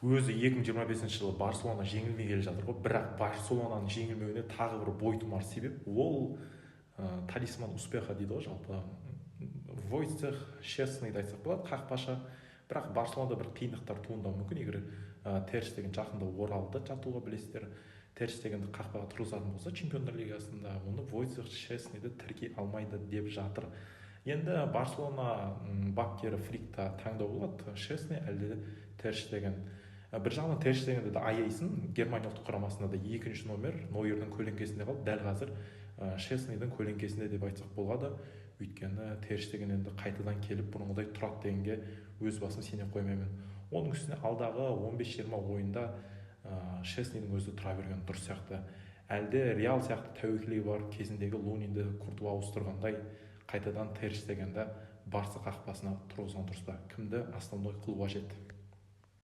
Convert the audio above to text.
өзі 2025 жылы Барселона жеңілмей келе жатыр ғой, бірақ Барселонаның жеңілмеуіне тағы бір бойтұмар себеп ол талисман успеха дейді ғой, жалпы Войцех Щеснойды айтсақ болады, қақпашы. Бірақ Барселонада бір қиындықтар туындауы мүмкін, егер Тер Штеген жақында оралды, жатуға білесіздер. Тер Штегенді қақпаға тұрғызатын болса чемпиондар лигасында, оны Войцех Щеснойды тіркей алмайды деп жатыр. Енді Барселона бапкері Фликті таңдау болады, Щесней әлде Тер Штеген. Бір жағынан Тер Штегенді де аяйсын, Германия ұлттық құрамасында да екінші номер, Нойердің көлеңкесінде қалды, дәл қазір Щеснейдің көлеңкесінде деп айтсақ болады. Өйткені Тер Штеген енді қайтадан келіп бұрынғыдай тұрады дегенге өз басым сене қоймаймын. Оның үстіне алдағы 15-20 ойында Щеснейдің өзі тұра берген дұрыс сияқты. Әлде Реал сияқты тәуекелі бар кезіндегі Лунинді Куртуа ауыстырғандай қайтадан Тер Штегенді Барса қақпасына тұрғызған дұрыс па? Кімді основной қылу қажет?